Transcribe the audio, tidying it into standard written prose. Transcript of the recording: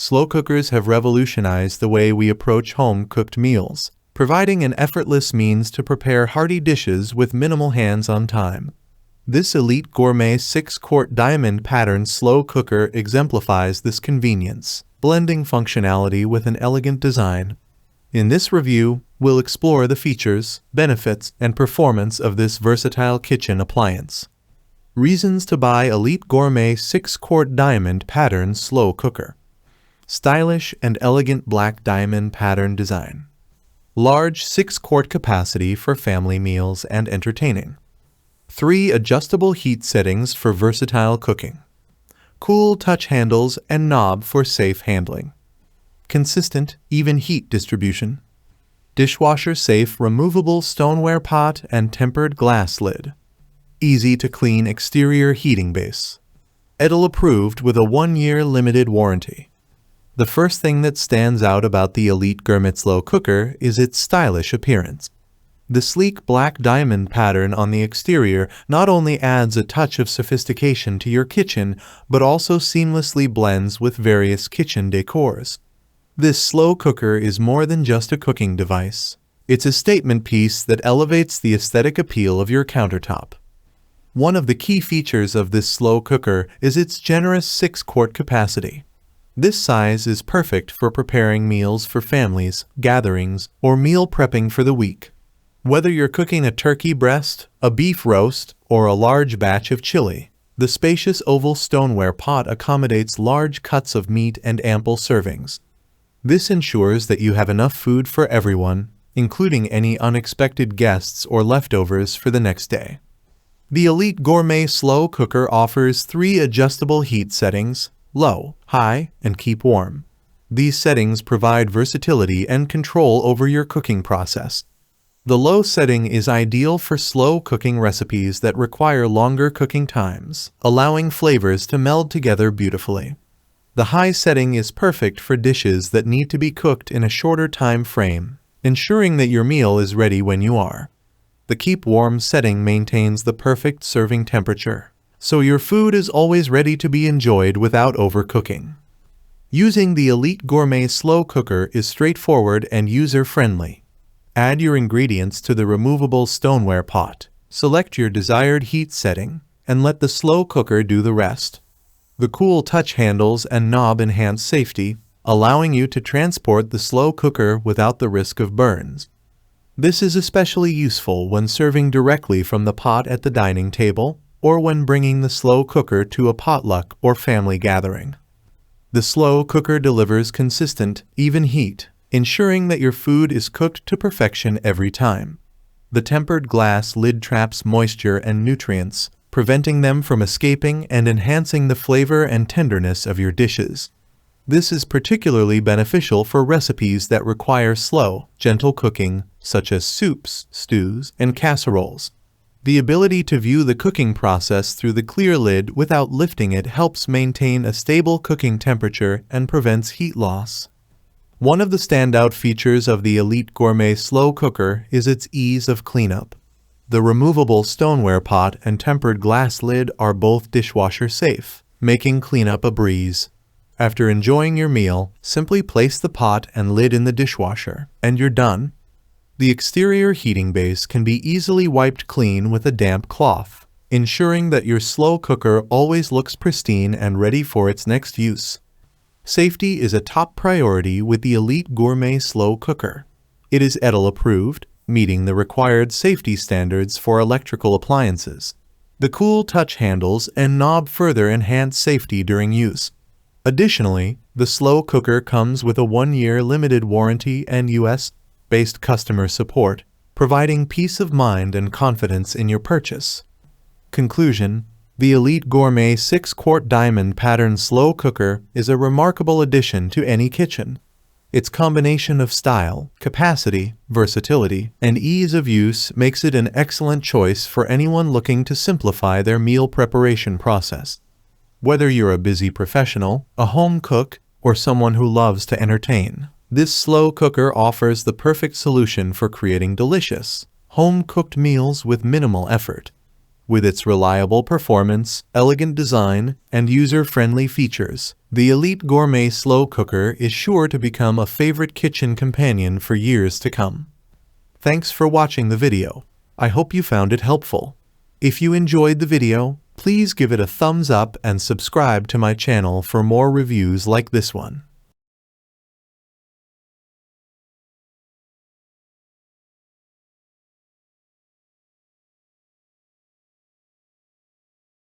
slow cookers have revolutionized the way we approach home-cooked meals, providing an effortless means to prepare hearty dishes with minimal hands-on time. This Elite Gourmet 6-quart diamond pattern slow cooker exemplifies this convenience, blending functionality with an elegant design. In this review, we'll explore the features, benefits, and performance of this versatile kitchen appliance. Reasons to buy Elite Gourmet 6-quart diamond pattern slow cooker. Stylish and elegant black diamond pattern design. Large 6-quart capacity for family meals and entertaining. 3 adjustable heat settings for versatile cooking. Cool touch handles and knob for safe handling. Consistent, even heat distribution. Dishwasher-safe removable stoneware pot and tempered glass lid. Easy to clean exterior heating base. EDL approved with a 1-year limited warranty. The first thing that stands out about the Elite Gourmet slow cooker is its stylish appearance. The sleek black diamond pattern on the exterior not only adds a touch of sophistication to your kitchen, but also seamlessly blends with various kitchen decors. This slow cooker is more than just a cooking device. It's a statement piece that elevates the aesthetic appeal of your countertop. One of the key features of this slow cooker is its generous 6-quart capacity. This size is perfect for preparing meals for families, gatherings, or meal prepping for the week. Whether you're cooking a turkey breast, a beef roast, or a large batch of chili, the spacious oval stoneware pot accommodates large cuts of meat and ample servings. This ensures that you have enough food for everyone, including any unexpected guests or leftovers for the next day. The Elite Gourmet slow cooker offers 3 adjustable heat settings: low, high, and keep warm. These settings provide versatility and control over your cooking process. The low setting is ideal for slow cooking recipes that require longer cooking times, allowing flavors to meld together beautifully. The high setting is perfect for dishes that need to be cooked in a shorter time frame, ensuring that your meal is ready when you are. The keep warm setting maintains the perfect serving temperature, so your food is always ready to be enjoyed without overcooking. Using the Elite Gourmet slow cooker is straightforward and user-friendly. Add your ingredients to the removable stoneware pot, select your desired heat setting, and let the slow cooker do the rest. The cool touch handles and knob enhance safety, allowing you to transport the slow cooker without the risk of burns. This is especially useful when serving directly from the pot at the dining table, or when bringing the slow cooker to a potluck or family gathering. The slow cooker delivers consistent, even heat, ensuring that your food is cooked to perfection every time. The tempered glass lid traps moisture and nutrients, preventing them from escaping and enhancing the flavor and tenderness of your dishes. This is particularly beneficial for recipes that require slow, gentle cooking, such as soups, stews, and casseroles. The ability to view the cooking process through the clear lid without lifting it helps maintain a stable cooking temperature and prevents heat loss. One of the standout features of the Elite Gourmet slow cooker is its ease of cleanup. The removable stoneware pot and tempered glass lid are both dishwasher-safe, making cleanup a breeze. After enjoying your meal, simply place the pot and lid in the dishwasher, and you're done. The exterior heating base can be easily wiped clean with a damp cloth, ensuring that your slow cooker always looks pristine and ready for its next use. Safety is a top priority with the Elite Gourmet slow cooker. It is EDL approved, meeting the required safety standards for electrical appliances. The cool touch handles and knob further enhance safety during use. Additionally, the slow cooker comes with a 1-year limited warranty and US-based customer support, providing peace of mind and confidence in your purchase. Conclusion: the Elite Gourmet 6-quart diamond pattern slow cooker is a remarkable addition to any kitchen. Its combination of style, capacity, versatility, and ease of use makes it an excellent choice for anyone looking to simplify their meal preparation process. Whether you're a busy professional, a home cook, or someone who loves to entertain, this slow cooker offers the perfect solution for creating delicious, home-cooked meals with minimal effort. With its reliable performance, elegant design, and user-friendly features, The Elite Gourmet Slow Cooker is sure to become a favorite kitchen companion for years to come. Thanks for watching the video. I hope you found it helpful. If you enjoyed the video, please give it a thumbs up and subscribe to my channel for more reviews like this one.